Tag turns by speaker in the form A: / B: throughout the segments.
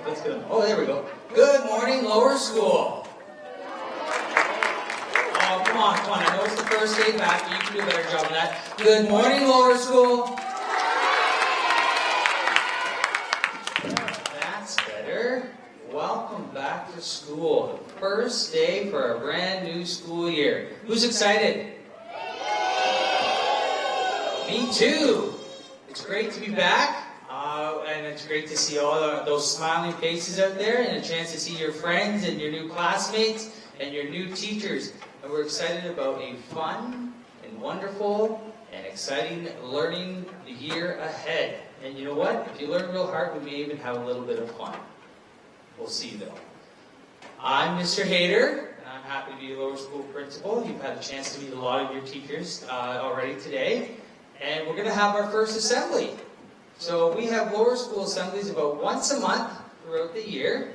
A: Let's go. Oh, there we go. Good morning, lower school. Oh, come on. I know it's the first day back, but you can do a better job than that. Good morning, lower school. That's better. Welcome back to school. The first day for our brand new school year. Who's excited? Me too. It's great to be back. And it's great to see all those smiling faces out there and a chance to see your friends and your new classmates and your new teachers. And we're excited about a fun and wonderful and exciting learning year ahead. And you know what? If you learn real hard, we may even have a little bit of fun. We'll see though. I'm Mr. Hayter, and I'm happy to be a lower school principal. You've had a chance to meet a lot of your teachers already today. And we're going to have our first assembly. So we have lower school assemblies about once a month throughout the year.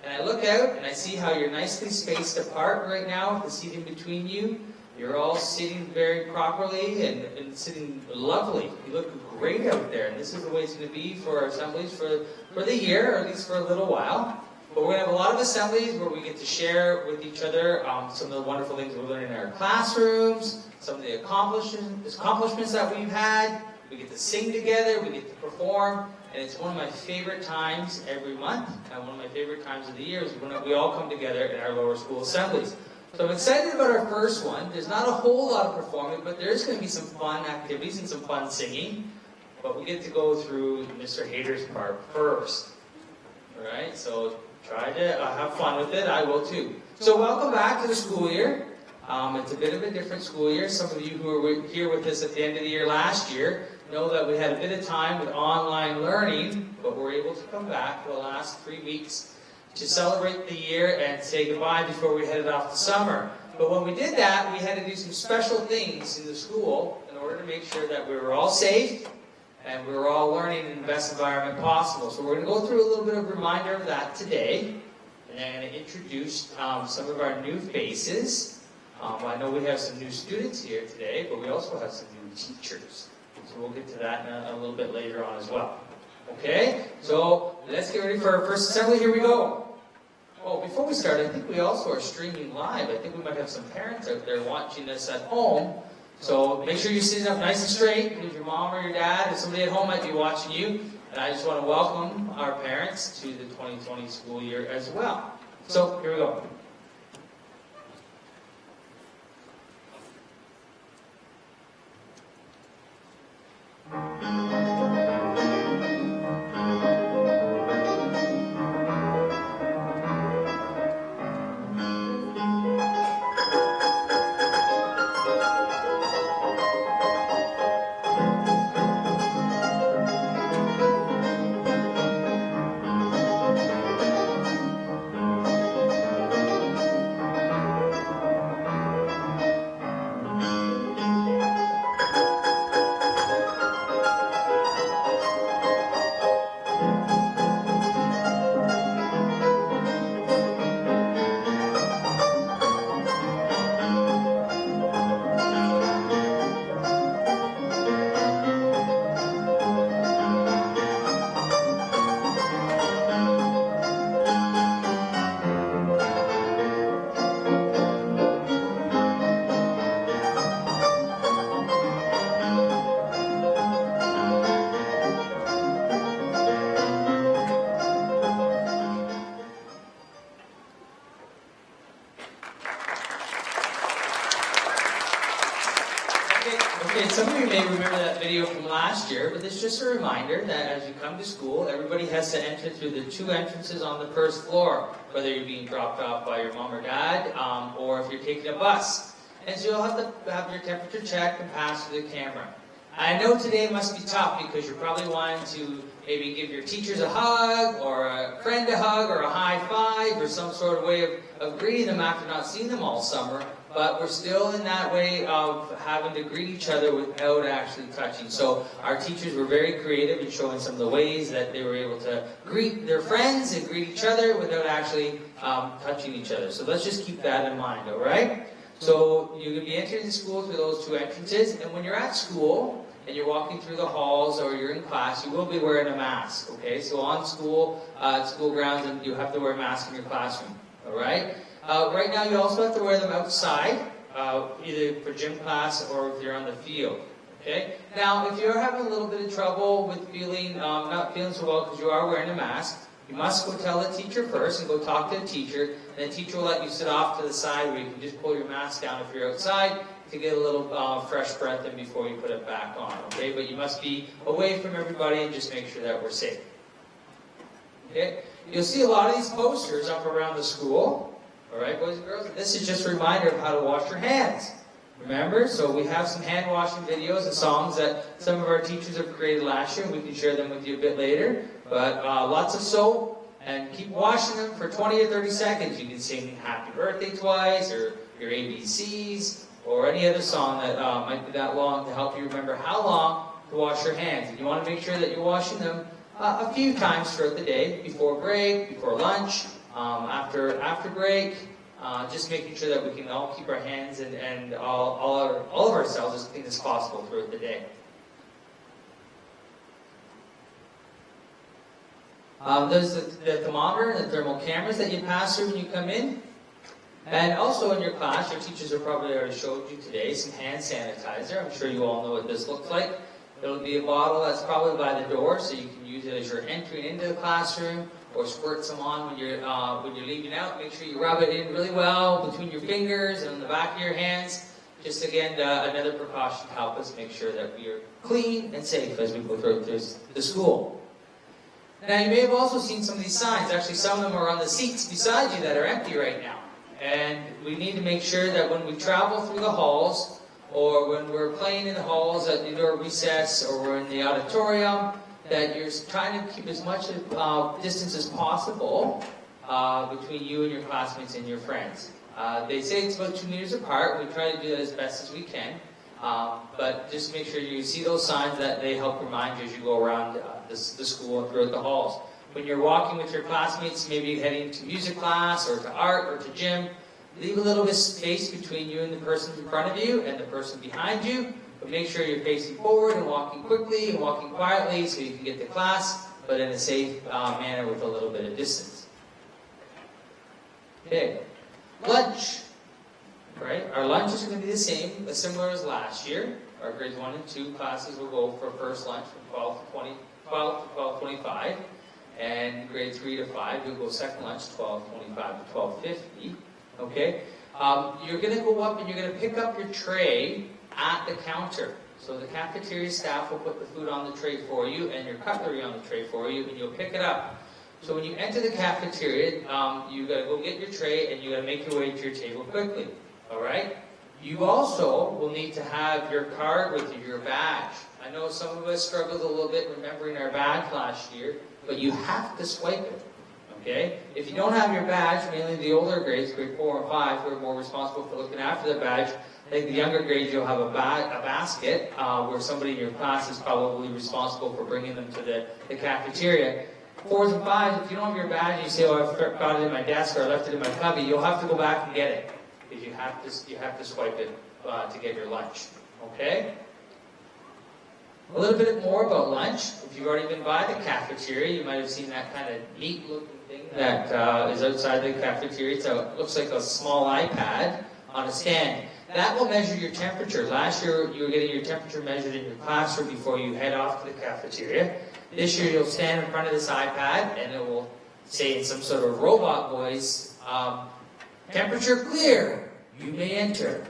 A: And I look out and I see how you're nicely spaced apart right now with the seating between you. You're all sitting very properly and sitting lovely. You look great out there. And this is the way it's going to be for our assemblies for the year, or at least for a little while. But we're going to have a lot of assemblies where we get to share with each other some of the wonderful things we're learning in our classrooms, some of the accomplishments that we've had. We get to sing together, we get to perform, and it's one of my favorite times every month, and one of my favorite times of the year is when we all come together in our lower school assemblies. So I'm excited about our first one. There's not a whole lot of performing, but there's going to be some fun activities and some fun singing. But we get to go through Mr. Hayter's part first. Alright, so try to have fun with it. I will too. So welcome back to the school year. It's a bit of a different school year. Some of you who were here with us at the end of the year last year know that we had a bit of time with online learning, but we're able to come back for the last 3 weeks to celebrate the year and say goodbye before we headed off to summer. But when we did that, we had to do some special things in the school in order to make sure that we were all safe and we were all learning in the best environment possible. So we're going to go through a little bit of a reminder of that today, and I'm going to introduce some of our new faces. I know we have some new students here today, but we also have some new teachers. So we'll get to that a little bit later on as well. Okay? So let's get ready for our first assembly. Here we go. Oh, before we start, I think we also are streaming live. I think we might have some parents out there watching us at home. So make sure you're sitting up nice and straight, because your mom or your dad or somebody at home might be watching you. And I just want to welcome our parents to the 2020 school year as well. So here we go. Okay, some of you may remember that video from last year, but it's just a reminder that as you come to school, everybody has to enter through the 2 entrances on the first floor, whether you're being dropped off by your mom or dad, or if you're taking a bus. And so you'll have to have your temperature checked and pass through the camera. I know today must be tough because you're probably wanting to maybe give your teachers a hug, or a friend a hug, or a high five, or some sort of way of greeting them after not seeing them all summer. But we're still in that way of having to greet each other without actually touching. So our teachers were very creative in showing some of the ways that they were able to greet their friends and greet each other without actually touching each other. So let's just keep that in mind, all right? So you're going to be entering the school through those 2 entrances. And when you're at school, and you're walking through the halls or you're in class, you will be wearing a mask, okay? So on school grounds, and you have to wear a mask in your classroom, all right? Right now, you also have to wear them outside, either for gym class or if you're on the field, okay? Now, if you're having a little bit of trouble with not feeling so well because you are wearing a mask, you must go tell the teacher first and go talk to the teacher, and the teacher will let you sit off to the side where you can just pull your mask down if you're outside to get a little fresh breath in before you put it back on, okay? But you must be away from everybody and just make sure that we're safe. Okay? You'll see a lot of these posters up around the school, all right, boys and girls? This is just a reminder of how to wash your hands. Remember? So we have some hand washing videos and songs that some of our teachers have created last year. We can share them with you a bit later. But lots of soap, and keep washing them for 20 or 30 seconds. You can sing Happy Birthday twice, or your ABCs, or any other song that might be that long to help you remember how long to wash your hands. And you want to make sure that you're washing them a few times throughout the day, before break, before lunch, after break, just making sure that we can all keep our hands and all of ourselves as clean as possible throughout the day. There's the thermometer and the thermal cameras that you pass through when you come in. And also in your class, your teachers have probably already showed you today some hand sanitizer. I'm sure you all know what this looks like. It'll be a bottle that's probably by the door, so you can use it as you're entering into the classroom, or squirt some on when you're leaving out. Make sure you rub it in really well between your fingers and on the back of your hands. Just again, another precaution to help us make sure that we are clean and safe as we go through the school. Now, you may have also seen some of these signs. Actually, some of them are on the seats beside you that are empty right now. And we need to make sure that when we travel through the halls, or when we're playing in the halls at indoor recess, or we're in the auditorium, that you're trying to keep as much distance as possible between you and your classmates and your friends. They say it's about 2 meters apart. We try to do that as best as we can. But just make sure you see those signs that they help remind you as you go around the school and throughout the halls. When you're walking with your classmates, maybe heading to music class or to art or to gym, leave a little bit of space between you and the person in front of you and the person behind you. But make sure you're facing forward and walking quickly and walking quietly so you can get to class, but in a safe manner with a little bit of distance. Okay, lunch. Right? Our lunch is going to be the same, as similar as last year. Our grades 1 and 2 classes will go for first lunch from 12 to 12:25. And grade 3 to 5, you'll go second lunch 12:25 to 12:50. Okay? You're going to go up and you're going to pick up your tray at the counter. So the cafeteria staff will put the food on the tray for you and your cutlery on the tray for you, and you'll pick it up. So when you enter the cafeteria, you got to go get your tray and you got to make your way to your table quickly. All right? You also will need to have your card with you, your badge. I know some of us struggled a little bit remembering our badge last year, but you have to swipe it. Okay? If you don't have your badge, mainly the older grades, grade 4 and 5, who are more responsible for looking after the badge, I think the younger grades, you'll have a basket where somebody in your class is probably responsible for bringing them to the cafeteria. 4s and 5s, if you don't have your badge, you say, oh, I forgot it in my desk or I left it in my cubby, you'll have to go back and get it. Because you have to swipe it to get your lunch. Okay? A little bit more about lunch. If you've already been by the cafeteria, you might have seen that kind of neat-looking thing that is outside the cafeteria. It looks like a small iPad on a stand. That will measure your temperature. Last year, you were getting your temperature measured in your classroom before you head off to the cafeteria. This year, you'll stand in front of this iPad, and it will say in some sort of robot voice, temperature clear, you may enter.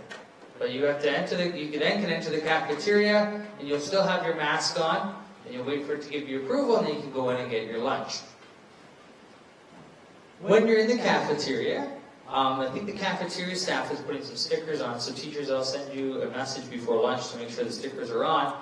A: But you have to enter you then can enter the cafeteria, and you'll still have your mask on, and you'll wait for it to give you approval, and then you can go in and get your lunch. When you're in the cafeteria, I think the cafeteria staff is putting some stickers on, so teachers will send you a message before lunch to make sure the stickers are on.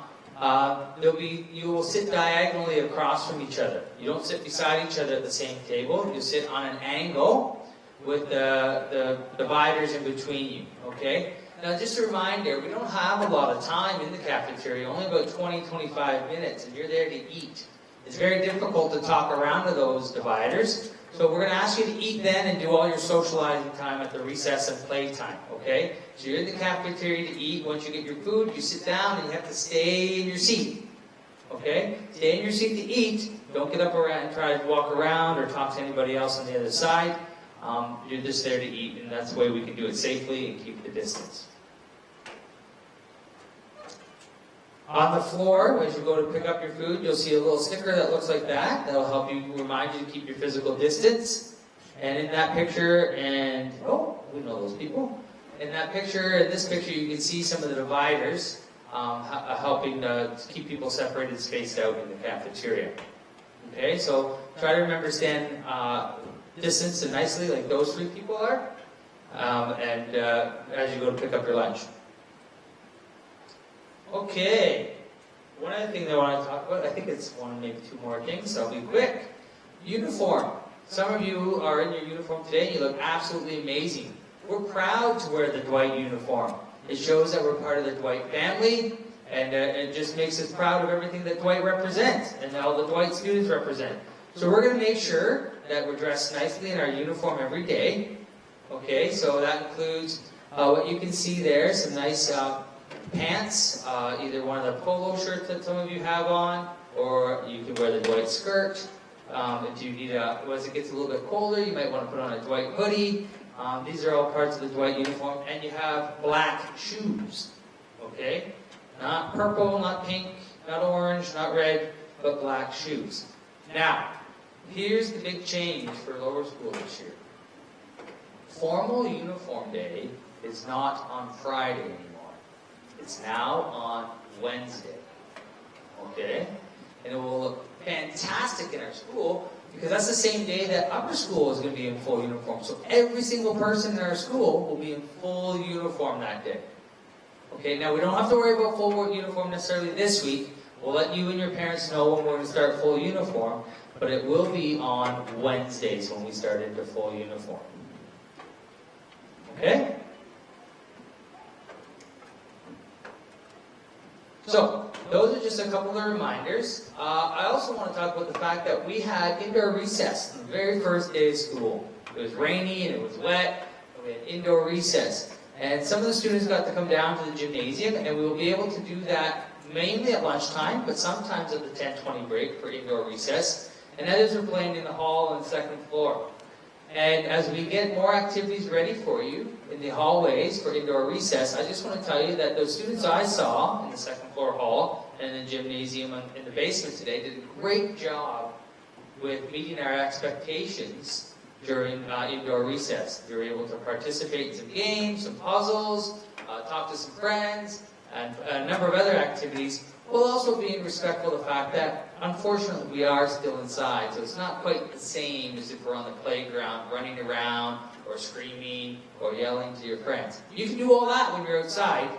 A: You will sit diagonally across from each other. You don't sit beside each other at the same table. You sit on an angle with the dividers in between you, okay? Now, just a reminder, we don't have a lot of time in the cafeteria, only about 20-25 minutes, and you're there to eat. It's very difficult to talk around to those dividers, So we're going to ask you to eat then and do all your socializing time at the recess and play time, okay? So you're in the cafeteria to eat. Once you get your food, you sit down and you have to stay in your seat, okay? Stay in your seat to eat. Don't get up around and try to walk around or talk to anybody else on the other side. You're just there to eat, and that's the way we can do it safely and keep the distance. On the floor, as you go to pick up your food, you'll see a little sticker that looks like that. That'll help you remind you to keep your physical distance. And in that picture, we know those people. In this picture, you can see some of the dividers helping to keep people separated, spaced out in the cafeteria. Okay, so try to remember to stand distance and nicely like those three people are. As you go to pick up your lunch. Okay, one other thing that I want to talk about, I think it's one, maybe two more things, so I'll be quick. Uniform. Some of you are in your uniform today and you look absolutely amazing. We're proud to wear the Dwight uniform. It shows that we're part of the Dwight family, and it just makes us proud of everything that Dwight represents, and all the Dwight students represent. So we're going to make sure that we're dressed nicely in our uniform every day. Okay, so that includes what you can see there, some nice pants, either one of the polo shirts that some of you have on, or you can wear the Dwight skirt. If you need as it gets a little bit colder, you might want to put on a Dwight hoodie. These are all parts of the Dwight uniform, and you have black shoes. Okay, not purple, not pink, not orange, not red, but black shoes. Now, here's the big change for lower school this year. Formal uniform day is not on Friday anymore. It's now on Wednesday, okay? And it will look fantastic in our school because that's the same day that upper school is going to be in full uniform. So every single person in our school will be in full uniform that day. Okay, now we don't have to worry about full uniform necessarily this week. We'll let you and your parents know when we're going to start full uniform, but it will be on Wednesdays when we start into full uniform. Okay? So, those are just a couple of reminders. I also want to talk about the fact that we had indoor recess on the very first day of school. It was rainy and it was wet, and we had indoor recess. And some of the students got to come down to the gymnasium, and we will be able to do that mainly at lunchtime, but sometimes at the 10:20 break for indoor recess. And others are playing in the hall on the second floor. And as we get more activities ready for you in the hallways for indoor recess, I just want to tell you that those students I saw in the second floor hall and in the gymnasium and in the basement today did a great job with meeting our expectations during indoor recess. They were able to participate in some games, some puzzles, talk to some friends, and a number of other activities, while also being respectful of the fact that, unfortunately, we are still inside. So it's not quite the same as if we're on the playground, running around, or screaming, or yelling to your friends. You can do all that when you're outside,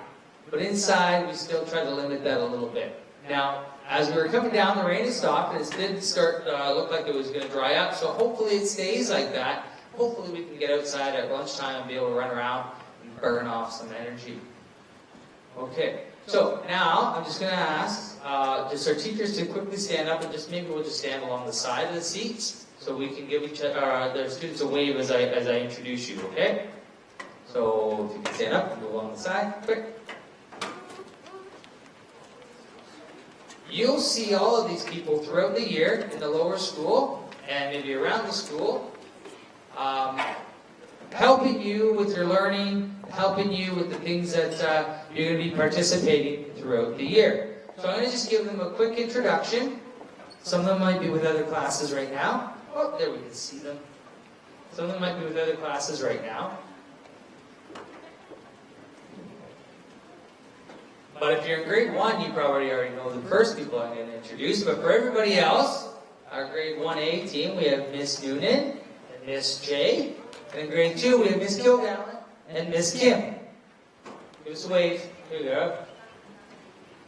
A: but inside, we still try to limit that a little bit. Now, as we were coming down, the rain has stopped, and it did start look like it was going to dry up, so hopefully it stays like that. Hopefully we can get outside at lunchtime and be able to run around and burn off some energy. Okay, so now I'm just going to ask just our teachers to quickly stand up, and just maybe we'll just stand along the side of the seats so we can give their students a wave as I introduce you, okay? So if you can stand up and go along the side, quick. You'll see all of these people throughout the year in the lower school and maybe around the school, helping you with your learning, helping you with the things that you're going to be participating throughout the year. So I'm going to just give them a quick introduction. Some of them might be with other classes right now. Oh, there we can see them. Some of them might be with other classes right now. But if you're in grade 1, you probably already know the first people I'm going to introduce. But for everybody else, our grade 1A team, we have Miss Noonan and Miss J. And in grade 2, we have Miss Kilgallen and Miss Kim. Give us a wave. Here we go.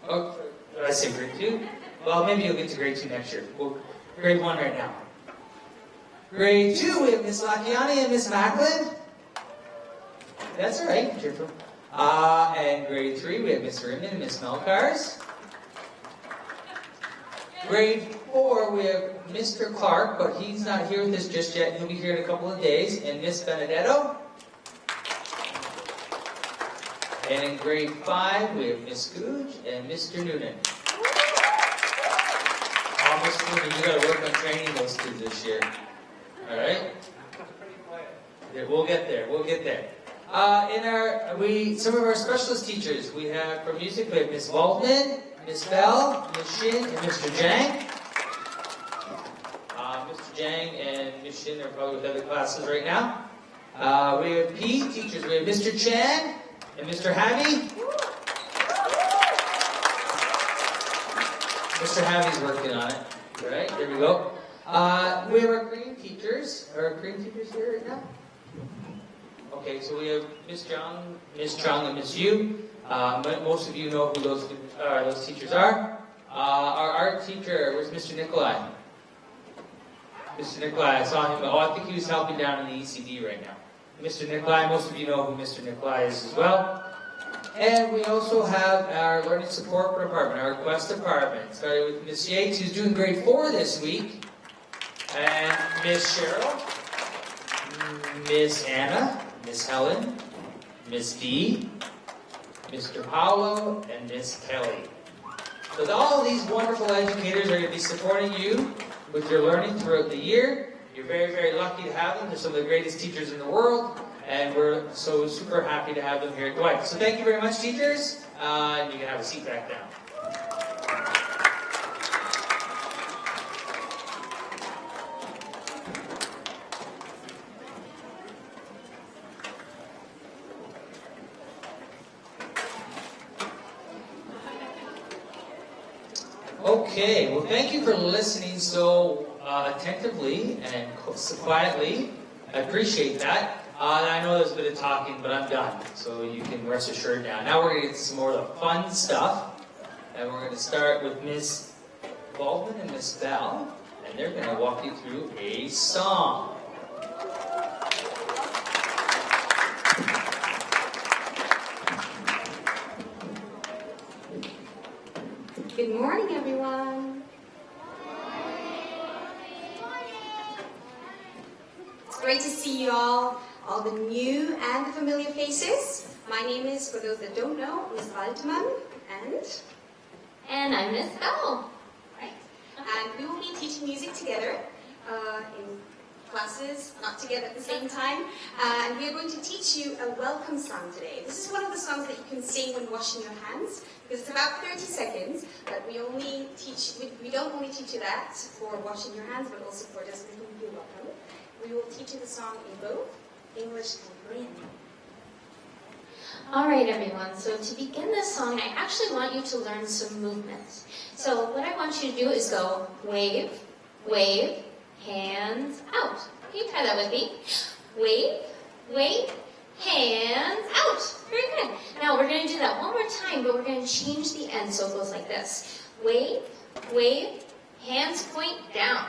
A: Oh, did I say grade 2? Well, maybe you'll get to grade 2 next year. Well, grade 1 right now. Grade 2, we have Miss Lakiani and Miss Macklin. That's all right. And grade 3, we have Miss Rimman and Miss Melkars. Grade 4, we have Mr. Clark, but he's not here with us just yet. He'll be here in a couple of days. And Miss Benedetto. And in grade 5, we have Miss Googe and Mr. Noonan. Oh, Mr. Noonan, you got to work on training those kids this year. All right? Yeah, we'll get there. We'll get there. Some of our specialist teachers, we have for music, we have Miss Waldman, Miss Bell, Miss Shin, and Mr. Jang. Mr. Jang and Miss Shin are probably with other classes right now. We have PE teachers. We have Mr. Chan and Mr. Habby. Mr. Habby's working on it. All right, there we go. We have our Korean teachers. Are our Korean teachers here right now? Okay, so we have Miss Chung, and Miss Yu. Most of you know who those teachers are. Our art teacher was Mr. Nikolai. Mr. Nikolai, I saw him. I think he was helping down in the ECD right now. Mr. Nikolai, most of you know who Mr. Nikolai is as well. And we also have our learning support department, our request department. Starting with Miss Yates, who's doing grade 4 this week. And Miss Cheryl, Miss Anna, Miss Helen, Miss Dee, Mr. Paolo, and Miss Kelly. So all of these wonderful educators are going to be supporting you with your learning throughout the year. You're very, very lucky to have them. They're some of the greatest teachers in the world, and we're so super happy to have them here at Dwight. So thank you very much, teachers. And you can have a seat back down. Okay, well thank you for listening so attentively and so quietly. I appreciate that. I know there's a bit of talking, but I'm done, so you can rest assured now. Now we're going to get to some more of the fun stuff, and we're going to start with Miss Baldwin and Miss Bell, and they're going to walk you through a song.
B: Good morning, everyone. It's great to see you all the new and the familiar faces. My name is, for those that don't know, Miss Waldman,
C: And I'm Miss Bell.
B: right? And we will be teaching music together in classes, not together at the same time. And we are going to teach you a welcome song today. This is one of the songs that you can sing when washing your hands, because it's about 30 seconds, but we don't only teach you that for washing your hands, but also for just making you welcome. We will teach you the song in both English and Korean.
C: All right, everyone. So to begin this song, I actually want you to learn some movements. So what I want you to do is go wave, wave, hands out. Can you try that with me? Wave, wave, hands out. Very good. Now we're going to do that one more time, but we're going to change the end so it goes like this. Wave, wave, hands point down.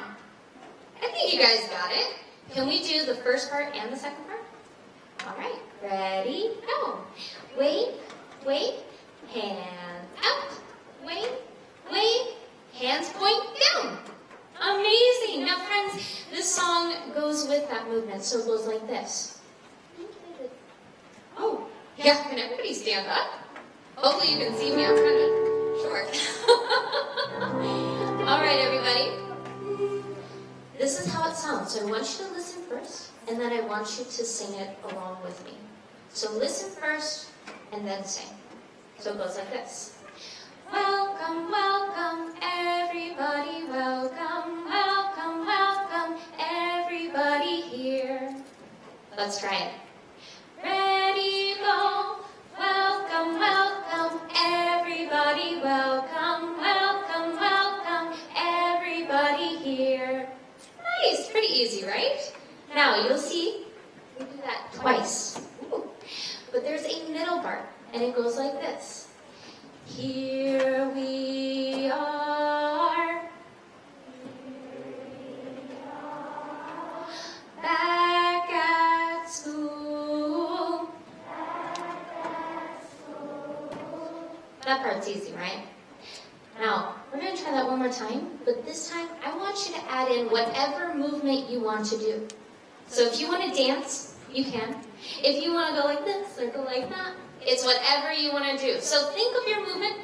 C: I think you guys got it. Can we do the first part and the second part? All right. Ready, go. Wave, wave, hands out. Wave, wave, hands point down. Amazing. Now, friends, this song goes with that movement, so it goes like this. Oh, yeah, can everybody stand up? Hopefully you can see me. I'm kind of short. All right, everybody. This is how it sounds. So I want you to listen first, and then I want you to sing it along with me. So listen first, and then sing. So it goes like this. Welcome, welcome, everybody, welcome, welcome, welcome, everybody here. Let's try it. Ready, go. Welcome, welcome, everybody, welcome, welcome, welcome, everybody here. Nice, pretty easy, right? Now you'll see we do that twice. Ooh. But there's a middle part, and it goes like this. Here we are, back at school. That part's easy, right? Now, we're going to try try that one more time, but this time I want you to add in whatever movement you want to do. So if you want to dance, you can. If you want to go like this or go like that, it's whatever you want to do. So think of your movement.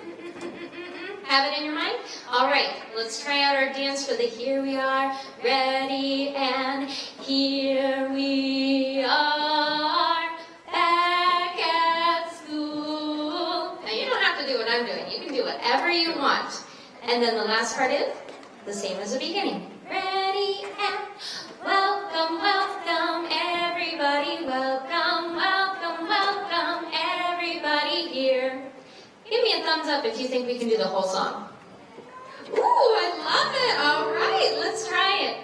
C: Have it in your mind? All right, let's try out our dance for the here we are, ready, and here we are, back at school. Now you don't have to do what I'm doing. You can do whatever you want. And then the last part is the same as the beginning. Ready, and welcome, welcome, everybody. Welcome, welcome, welcome, everybody here. Give me a thumbs up if you think we can do the whole song. Ooh, I love it. All right, let's try it.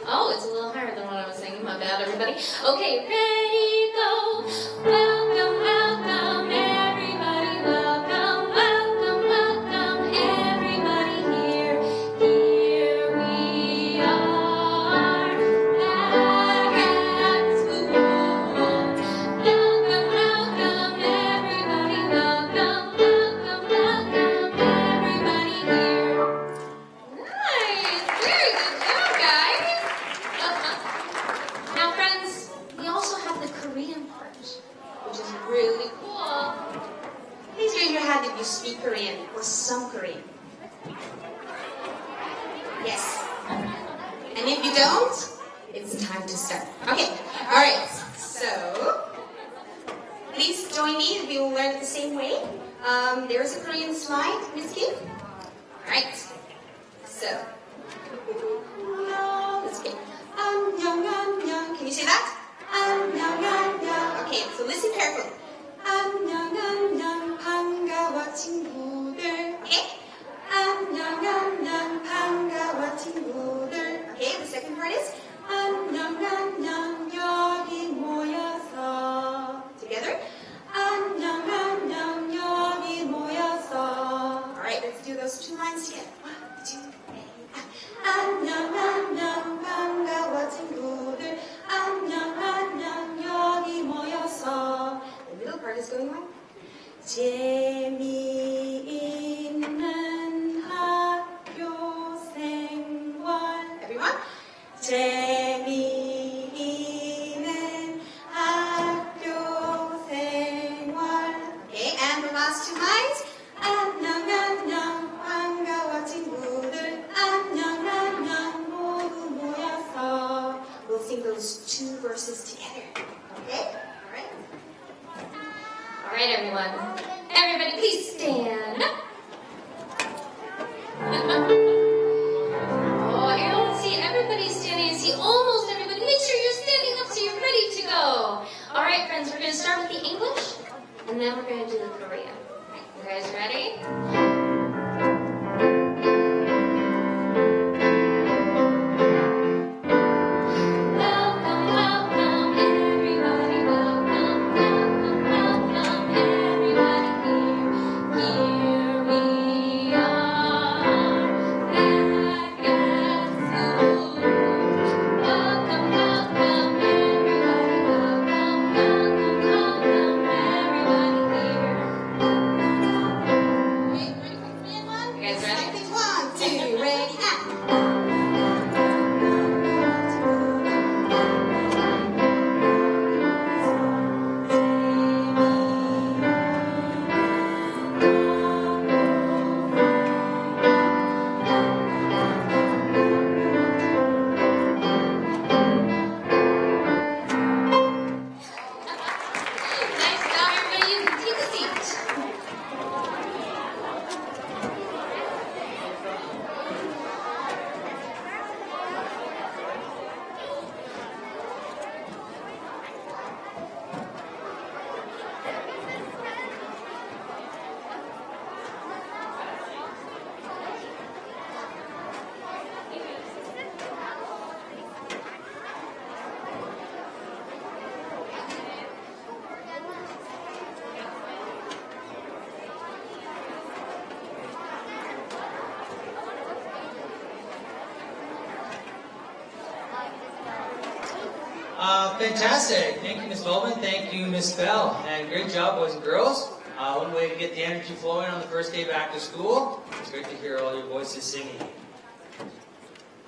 C: Oh, it's a little higher than what I was singing. My bad, everybody. Okay, ready, go. Welcome, welcome, everybody. Welcome, welcome, welcome, everybody here. Here we are, back at school. Welcome, welcome, everybody. Welcome, welcome, welcome, everybody here. Nice, very good job, guys. Now, friends, we also have the Korean part, which is really cool.
B: Please raise your hand if you speak Korean or some Korean. Yes. And if you don't, it's time to start. Okay, all right. So, please join me. We will learn it the same way. There's a Korean slide, Miss Kim. All right. So, let's get. Can you say that? Okay, so listen carefully. 반가워 친구들. Okay? 반가워 친구들. Okay, the second part is 여기 모여서. Together. 여기 모여서. All right, let's do those two lines together. 1, 2, 3. 반가워 친구들. 여기 모여서. The middle part is going on. 재미있는 학교 생활. Everyone. 재미있는 학교 생활. Okay, and the last two lines. 반가워 친구들. 모두 모여서. We'll sing those two verses together. Okay? All right?
C: All right, everyone. Everybody, please stand. Oh, I don't see everybody standing. I see almost everybody. Make sure you're standing up so you're ready to go. All right, friends, we're going to start with the English, and then we're going to do the Korean. You guys ready? Welcome, welcome, everybody. Welcome, welcome, welcome, everybody here. Here we are, back at school. Welcome, welcome, everybody. Welcome, welcome, welcome, everybody here.
B: Okay, ready for the Korean one?
C: You guys ready?
B: Second 1, 2, ready, and.
C: Nice job, everybody. You can take a seat.
A: Fantastic. Thank you, Ms. Bowman. Thank you, Ms. Bell. And great job, boys and girls. One way to get the energy flowing on the first day back to school. It's great to hear all your voices singing.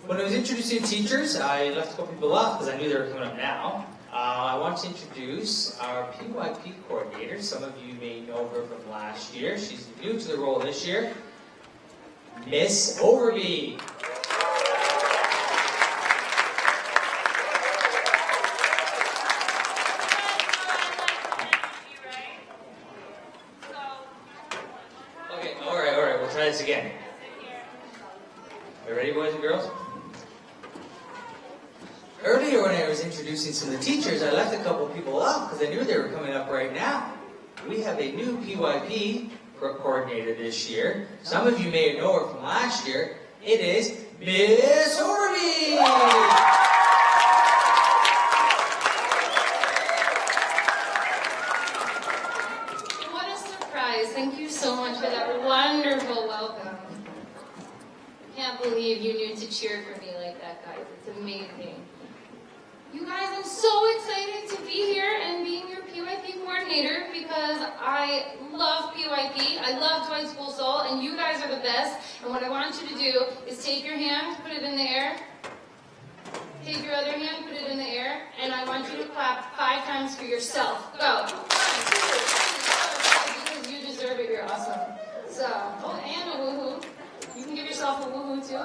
A: When I was introducing teachers, I left a couple people off because I knew they were coming up now. I want to introduce our PYP coordinator. Some of you may know her from last year. She's new to the role this year, Miss Overby. Okay, all right, we'll try this again. Are you ready, boys and girls? Earlier when I was introducing some of the teachers, I left a couple people off because I knew they were coming up right now. We have a new PYP coordinator this year. Some of you may know her from last year. It is Miss Overby!
C: What a surprise. Thank you so much for that wonderful welcome. Can't believe you knew to cheer for me like that, guys. It's amazing. You guys, I'm so excited to be here and being your PYP coordinator because I love PYP. I love Dwight School Seoul, and you guys are the best. And what I want you to do is take your hand, put it in the air. Take your other hand, put it in the air, and I want you to clap 5 times for yourself. Go. 1, 2, 3, 4, 5, because you deserve it. You're awesome. So, oh, and a woohoo. You can give yourself a woohoo too.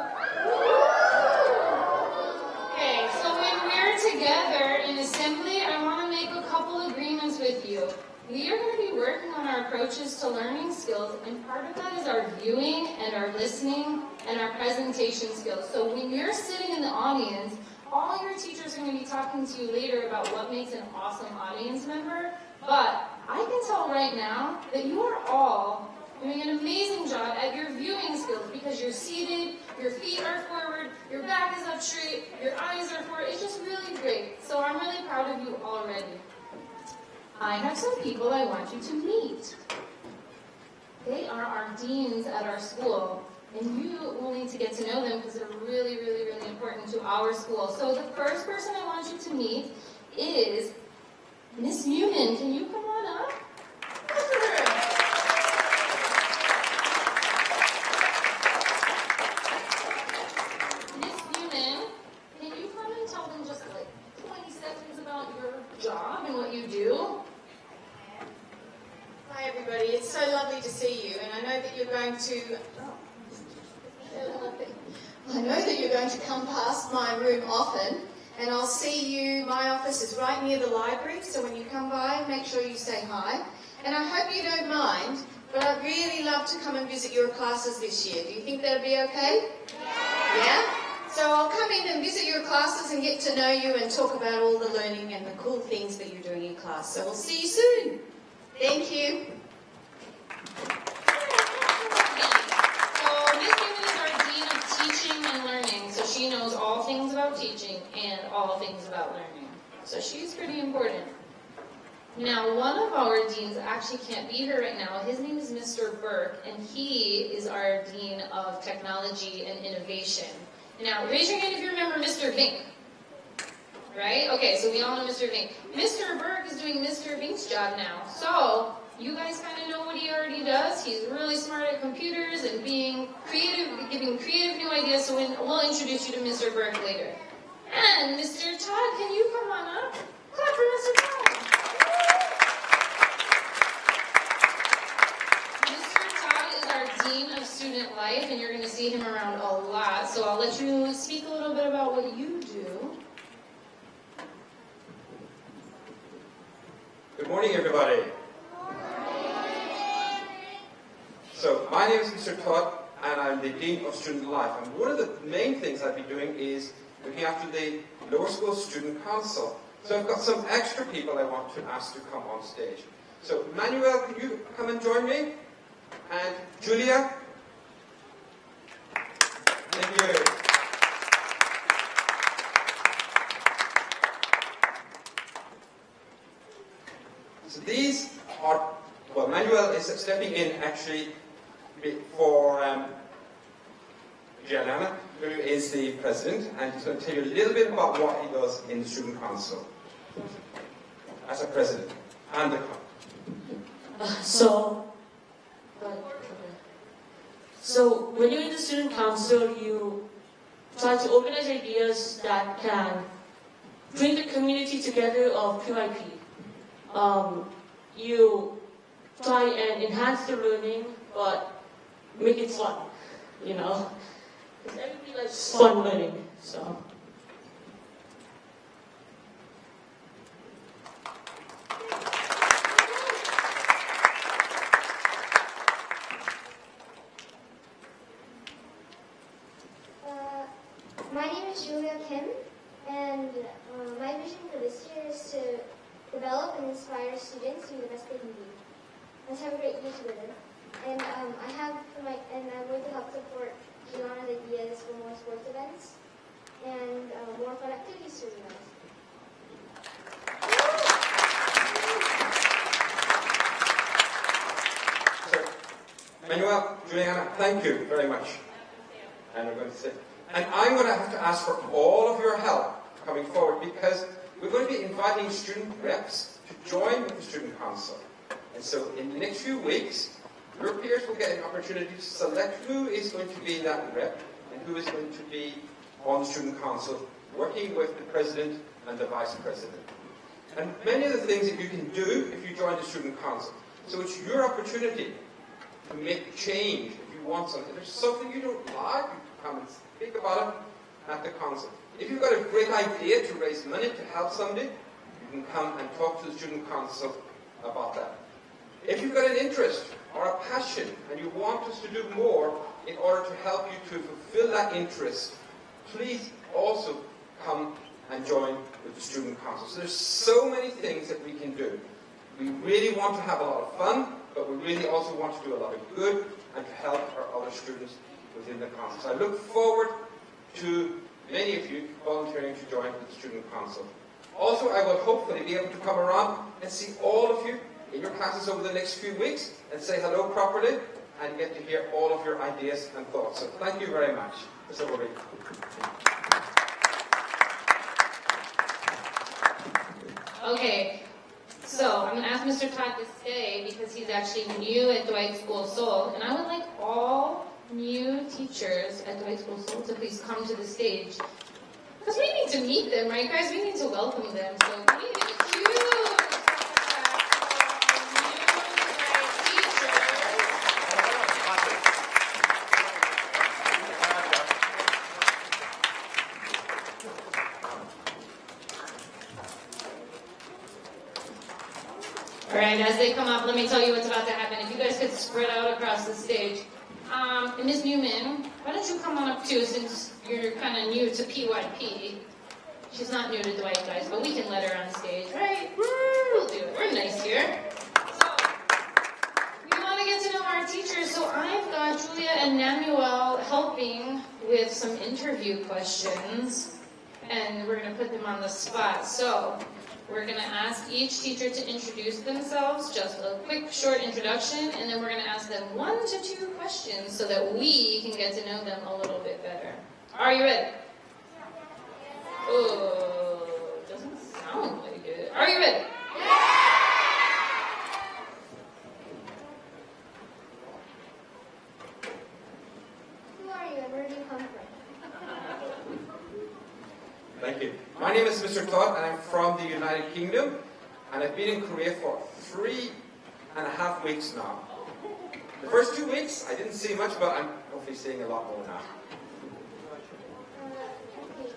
C: Okay, so when we're together in assembly, I want to make a couple agreements with you. We are going to be working on our approaches to learning skills, and part of that is our viewing and our listening and our presentation skills. So when you're sitting in the audience, all your teachers are going to be talking to you later about what makes an awesome audience member, but I can tell right now that you are all doing an amazing job at your viewing skills because you're seated, your feet are forward, your back is up straight, your eyes are forward. It's just really great. So I'm really proud of you already. I have some people I want you to meet. They are our deans at our school, and you will need to get to know them because they're really, really, really important to our school. So the first person I want you to meet is Miss Newman. Can you come on up? Job and what you do.
D: Hi everybody, it's so lovely to see you, and I know that you're going to come past my room often, and I'll see you. My office is right near the library, so when you come by, make sure you say hi. And I hope you don't mind, but I'd really love to come and visit your classes this year. Do you think that'd be okay? Yeah? So I'll come in and visit your classes and get to know you and talk about all the learning and the cool things that you're doing in class. So we'll see you soon. Thank you.
C: So Miss Newman is our Dean of Teaching and Learning. So she knows all things about teaching and all things about learning. So she's pretty important. Now, one of our deans actually can't be here right now. His name is Mr. Burke, and he is our Dean of Technology and Innovation. Now, raise your hand if you remember Mr. Vink. Right? Okay, so we all know Mr. Vink. Mr. Burke is doing Mr. Vink's job now. So, you guys kind of know what he already does. He's really smart at computers and being creative, giving creative new ideas. So we'll introduce you to Mr. Burke later. And Mr. Todd, can you come on up? Clap for Mr. Todd. Dean of Student Life, and you're going to see him around a lot, so I'll let you speak a little bit about what you do.
E: Good morning, everybody. So, my name is Mr. Todd, and I'm the Dean of Student Life. And one of the main things I'll be doing is looking after the Lower School Student Council. So I've got some extra people I want to ask to come on stage. So, Manuel, can you come and join me? And Julia? Thank you. So these are, well, Manuel is stepping in actually for Gianna, who is the president, and he's going to tell you a little bit about what he does in the Student Council as a president and the
F: So when you're in the student council, you try to organize ideas that can bring the community together of PYP. You try and enhance the learning, but make it fun, you know? Because everybody likes fun learning, so.
G: My name is Julia Kim, and my vision for this year is to develop and inspire students to be the best they can be. Let's have a great year together. And I'm going to help support Gianna's ideas for more sports events and more fun activities to organize.
E: Manuel, Juliana, thank you very much. And we're going to sit. And I'm going to have to ask for all of your help coming forward because we're going to be inviting student reps to join with the student council. And so in the next few weeks, your peers will get an opportunity to select who is going to be that rep and who is going to be on the student council, working with the president and the vice president. And many of the things that you can do if you join the student council. So it's your opportunity to make change if you want something. If there's something you don't like, you come and speak about it at the council. If you've got a great idea to raise money to help somebody, you can come and talk to the student council about that. If you've got an interest or a passion and you want us to do more in order to help you to fulfill that interest, please also come and join with the student council. So there's so many things that we can do. We really want to have a lot of fun, but we really also want to do a lot of good and to help our other students within the council. So I look forward to many of you volunteering to join with the student council. Also, I will hopefully be able to come around and see all of you in your classes over the next few weeks and say hello properly and get to hear all of your ideas and thoughts. So thank you very much. Mr. Rory.
C: Okay, so I'm going to ask Mr. Todd to stay because he's actually new at Dwight School Seoul, and I would like all new teachers at Dwight School Seoul to please come to the stage because we need to meet them, right, guys? We need to welcome them. So we need a huge All right, as they come up, let me tell you what's about to happen. If you guys could spread out across the stage. And Ms. Newman, why don't you come on up too, since you're kind of new to PYP. She's not new to Dwight, guys, but we can let her on stage, right? We'll do it. We're nice here. So, we want to get to know our teachers, so I've got Julia and Namuel helping with some interview questions, and we're going to put them on the spot. So, we're going to ask each teacher to introduce themselves, just a quick, short introduction, and then we're going to ask them 1 to 2 questions so that we can get to know them a little bit better. Are you ready? Oh, doesn't sound like it. Are you ready?
G: Who are you and where do you come from?
E: Thank you. My name is Mr. Todd, and I'm from the United Kingdom, and I've been in Korea for 3.5 weeks now. The first 2 weeks, I didn't see much, but I'm hopefully seeing a lot more now.
G: Okay.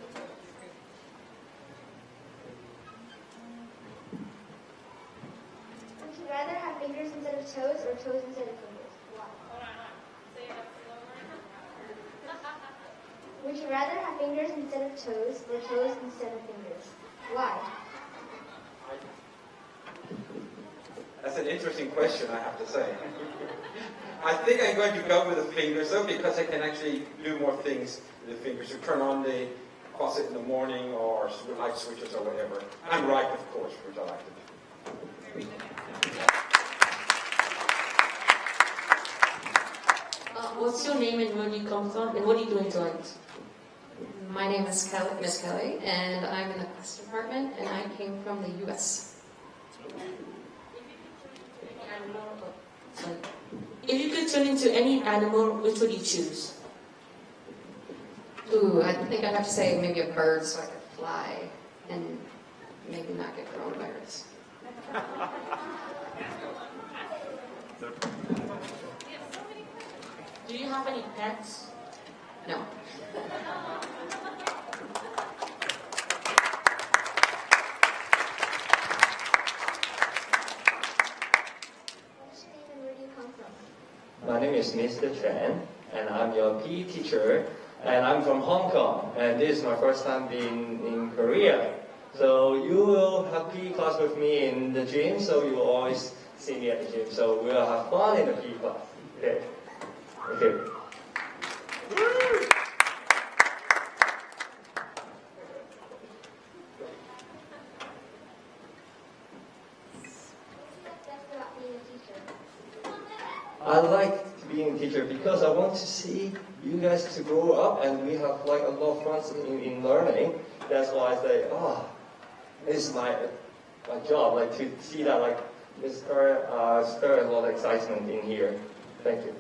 G: Would you rather have fingers instead of toes or toes instead of fingers? Why? Would you rather have fingers instead of toes or toes instead of fingers? Why?
E: That's an interesting question, I have to say. I think I'm going to go with the fingers, though, because I can actually do more things with the fingers. To turn on the faucet in the morning or light switches or whatever. And write, of course, which I like to do.
F: What's your name and where do you come from and what are you doing tonight?
H: My name is Miss Kelly, and I'm in the class department, and I came from the U.S.
F: Like, if you could turn into any animal, which would you choose?
H: Ooh, I think I'd have to say maybe a bird so I could fly and maybe not get coronavirus.
F: Do you have any pets?
H: No.
G: What's your name and where do you come from?
I: My name is Mr. Chen, and I'm your PE teacher, and I'm from Hong Kong, and this is my first time being in Korea. So you will have PE class with me in the gym, so you will always see me at the gym. So we'll have fun in the PE class. Okay. Thank you.
G: What's best about being a teacher?
I: I like being a teacher because I want to see you guys to grow up, and we have like a lot of fun in learning. That's why I say, oh, this is my job, like to see that like stir a lot of excitement in here. Thank you.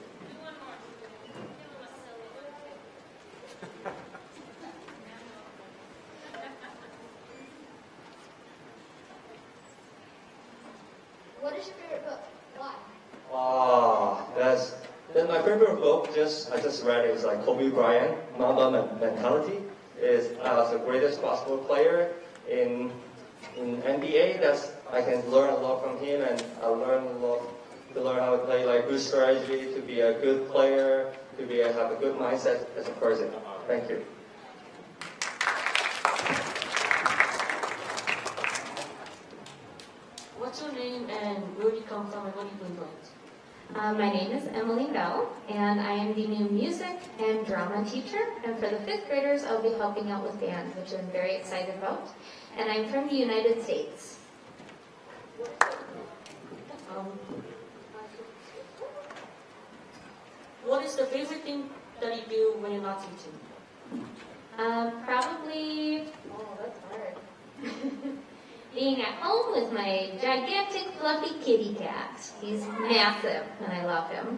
G: What is your favorite book? Why?
I: That's my favorite book. I just read it. It's like Kobe Bryant, Mamba Mentality. Is the greatest basketball player in NBA. I can learn a lot from him, and I learn a lot to learn how to play like good strategy, to be a good player, to have a good mindset as a person. Thank you.
F: What's your name and where do you come from and what are you doing?
J: My name is Emily Bell, and I am the new music and drama teacher. And for the 5th graders, I'll be helping out with band, which I'm very excited about. And I'm from the United States.
F: What is the favorite thing that you do when you're not teaching?
J: Probably, that's hard. Being at home with my gigantic fluffy kitty cat. He's massive, and I love him.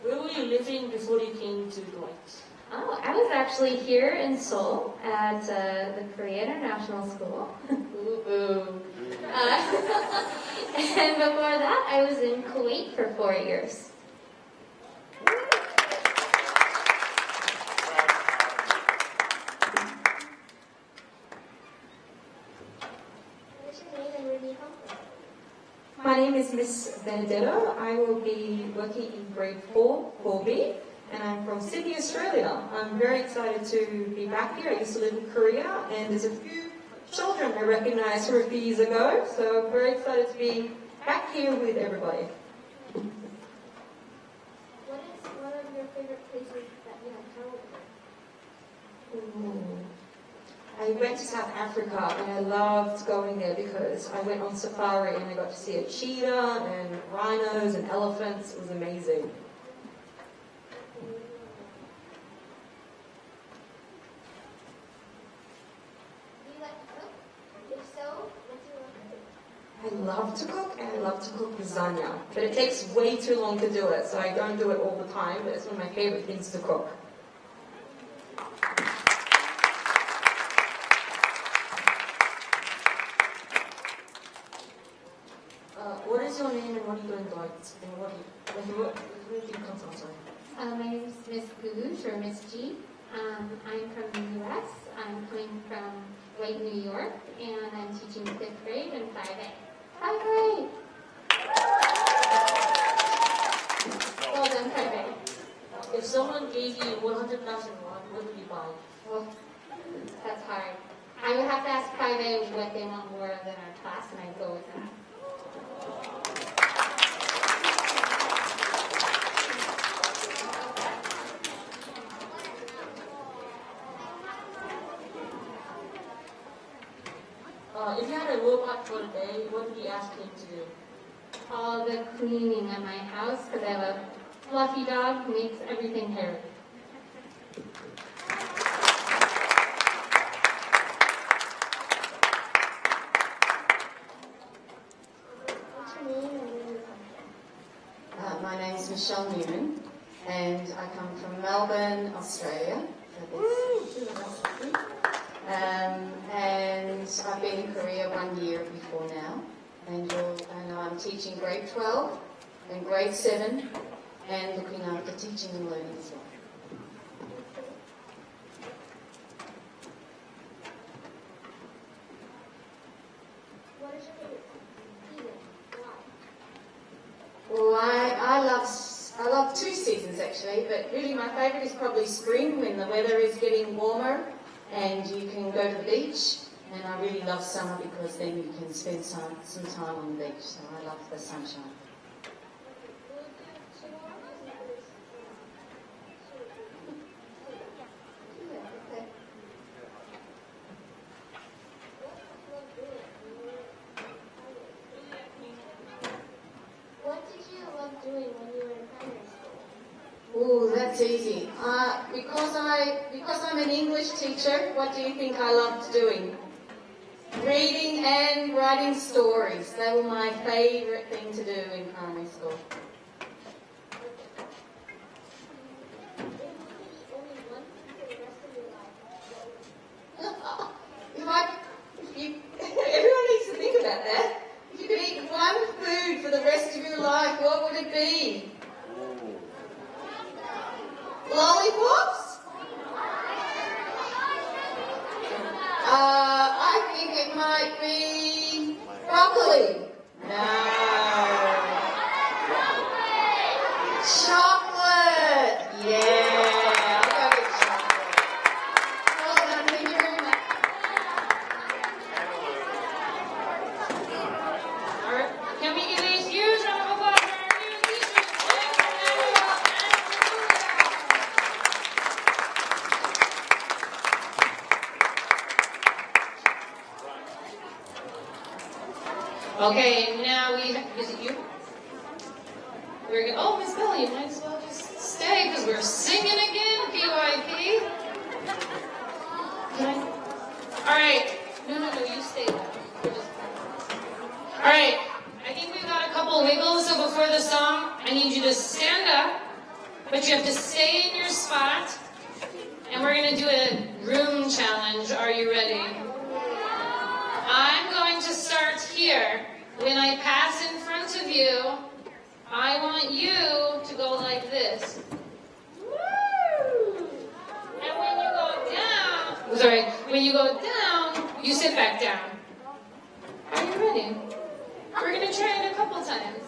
F: Where were you living before you came to Dwight?
J: Oh, I was actually here in Seoul at the Korea International School. Ooh, boo. And before that, I was in Kuwait for 4 years.
G: What's your name and where do you come from?
K: My name is Miss Benedetto. I will be working in grade 4, 4B, and I'm from Sydney, Australia. I'm very excited to be back here. I used to live in Korea, and there's a few children I recognized from a few years ago, so I'm very excited to be back here with everybody.
G: What is one of your favorite places that you have traveled to?
K: I went to South Africa, and I loved going there because I went on safari and I got to see a cheetah and rhinos and elephants. It was amazing.
G: Do you like to cook? If so, what do you like to cook?
K: I love to cook, and I love to cook lasagna, but it takes way too long to do it, so I don't do it all the time, but it's one of my favorite things to cook.
F: What is your name and what are you doing, Dwight? And where do you come from? Sorry.
J: My name is Miss Gugush, or Miss G. I'm from the U.S. I'm coming from Dwight, New York, and I'm teaching 5th grade and 5A. 5th grade! Well done, 5A.
F: If someone gave you 100,000 won, what would you buy?
J: Well, that's hard. I would have to ask 5A what they want more than our class, and I'd go with that.
F: If you had a robot for a day, what would you ask him to do?
J: All the cleaning at my house, because I have a fluffy dog who makes everything hairy.
D: Michelle Newman, and I come from Melbourne, Australia. And I've been in Korea 1 year before now, and I'm teaching grade 12 and grade 7, and looking after teaching and learning as well.
G: What is your favorite season? Why?
D: Well, I love 2 seasons actually, but really my favourite is probably spring when the weather is getting warmer and you can go to the beach. And I really love summer because then you can spend some time on the beach. So I love the sunshine.
G: What did you love doing when you were in primary school?
D: Oh, that's easy. Because I'm an English teacher, what do you think I loved doing? Reading and writing stories. They were my favourite thing to do in primary school.
G: Only one thing for the rest of your life.
D: Everyone needs to think about that. If you could eat one food for the rest of your life, what would it be? Lollipops? I think it might be broccoli. No. Chocolate. Yeah. I'll go with chocolate. Well done. Thank you very much.
C: All right. Can we give a huge round of applause for our new teachers? Okay, now is it you? We're gonna, oh, Miss Bell, you might as well just stay because we're singing again, PYP. Can I? All right. No, you stay there. We're just all right. I think we've got a couple wiggles, so before the song, I need you to stand up, but you have to stay in your spot, and we're gonna do a room challenge. Are you ready? I'm going to start here. When I pass in front of you, I want you to go like this. Woo! And when you go down, when you go down, you sit back down. Are you ready? We're going to try it a couple times.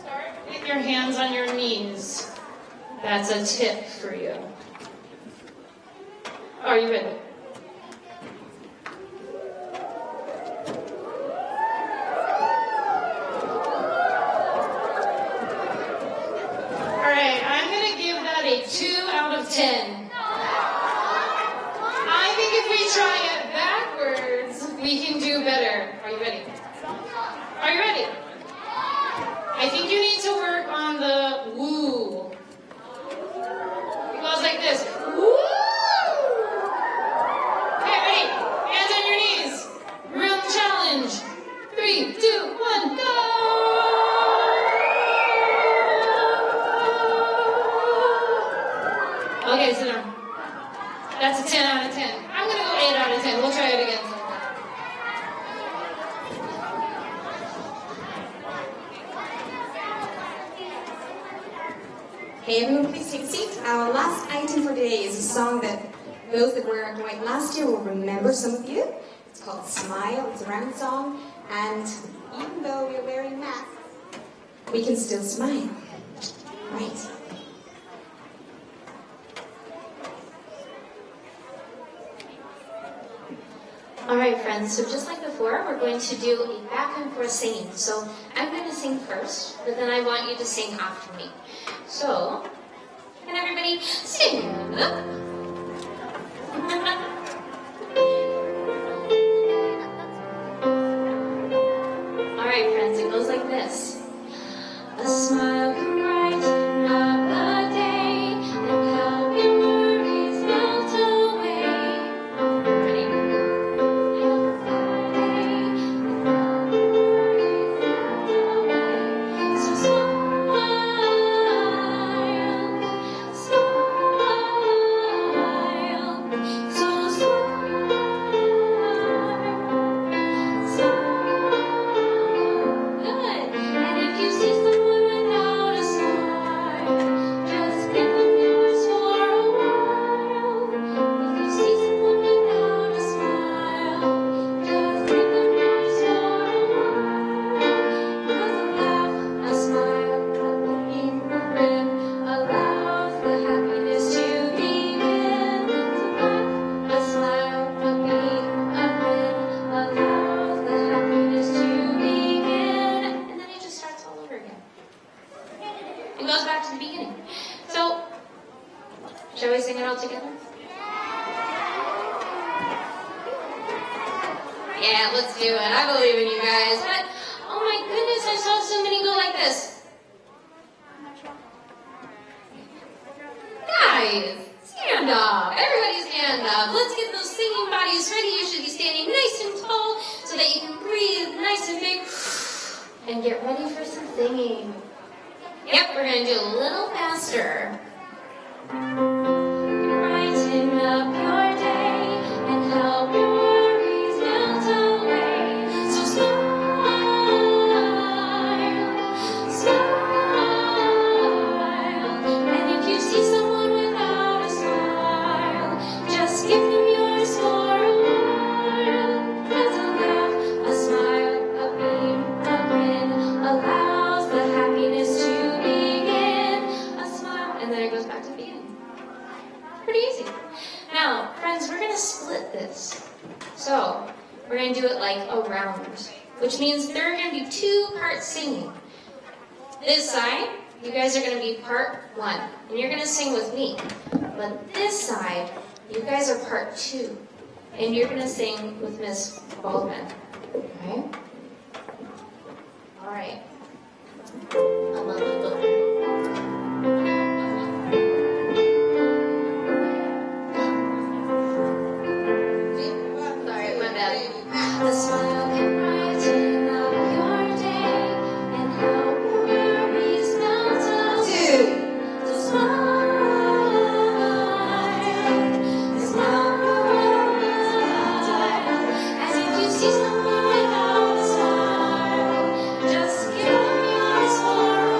C: Start with your hands on your knees. That's a tip for you. Are you ready? Alright, I'm going to give that a 2 out of 10. I think if we try it backwards, we can do better. Are you ready? Are you ready? I think you need to work on the woo. It goes like this. Woo! Okay, ready? Hands on your knees. Room challenge. 3, 2, 1, go! Okay, sit down. That's a 10 out of 10. I'm going to go 8 out of 10. We'll try it again.
B: Hey everyone, please take a seat. Our last item for today is a song that those that were at Dwight last year will remember, some of you. It's called Smile. It's a rhyme song. And even though we're wearing masks, we can still smile. Right.
J: Alright friends, so just like before, we're going to do a back and forth singing. So I'm going to sing first, but then I want you to sing after me. So, can everybody stand up? Alright friends, it goes like this. A smile can brighten up the day and help your worries melt away. Ready? Help the day and help your worries melt away. So
C: all together? Yeah, let's do it. I believe in you guys. But, oh my goodness, I saw so many go like this. Guys, stand up. Everybody stand up. Let's get those singing bodies ready. You should be standing nice and tall so that you can breathe nice and big.
J: And get ready for some singing.
C: Yep, we're going to do a little faster. Brighten up your day and help your worries melt away. So smile, smile. And if you see someone without a smile, just give them yours for a while. 'Cause a laugh, a smile, a beam, a grin allows the happiness to begin. A smile, and then it goes back to the beginning. Pretty easy. Now, friends, we're going to split this. So, we're going to do it like a round, which means there are going to be 2 parts singing. This side, you guys are going to be part 1, and you're going to sing with me. But this side, you guys are part 2, and you're going to sing with Miss Baldwin. Okay? All right. Sorry, my bad. The smile can brighten up your day and help your worries melt away. So smile, smile. And if you see someone without a smile, just give them yours for a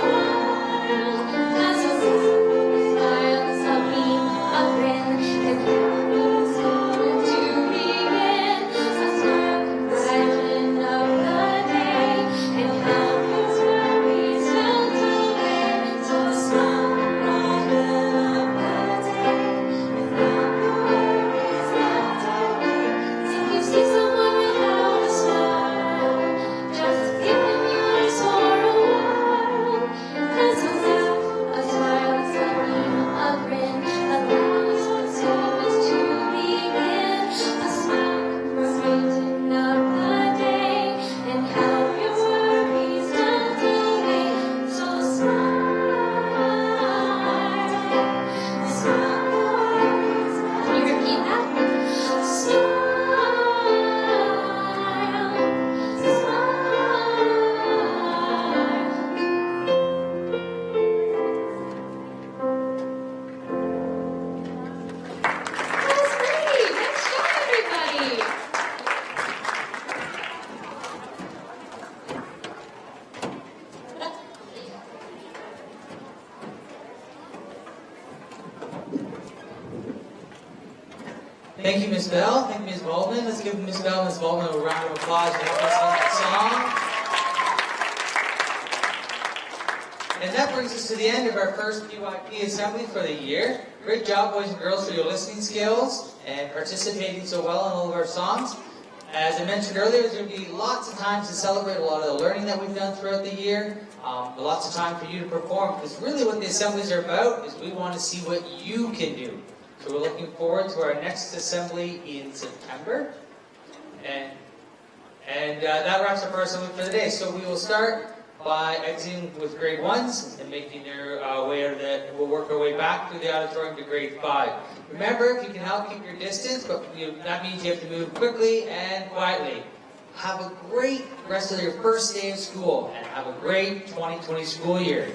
C: while. 'Cause a smile, a beam, a grin can help you to begin. A smile can brighten up the day and help your worries melt away. So smile, brighten up the day and help your worries melt away. If you see someone without a smile, just give them yours for a while. 'Cause a laugh, a smile, a beam, a grin allows the happiness to begin. A smile can brighten up the day and help your worries melt away. So smile, smile. Can you repeat that? Smile, smile. That's great! Nice job, everybody!
A: Thank you, Miss Bell. Thank you, Ms. Baldwin. Let's give Miss Bell and Ms. Baldwin a round of applause for helping us sing that song. And that brings us to the end of our first PYP assembly for the year. Great job, boys and girls, for your listening skills and participating so well in all of our songs. As I mentioned earlier, there's going to be lots of times to celebrate a lot of the learning that we've done throughout the year. Lots of time for you to perform, because really what the assemblies are about is we want to see what you can do. So we're looking forward to our next assembly in September. And that wraps up our assembly for the day. So we will start by exiting with grade 1s and making their way out of that. We'll work our way back through the auditorium to grade 5. Remember, if you can help, keep your distance, but that means you have to move quickly and quietly. Have a great rest of your first day of school, and have a great 2020 school year.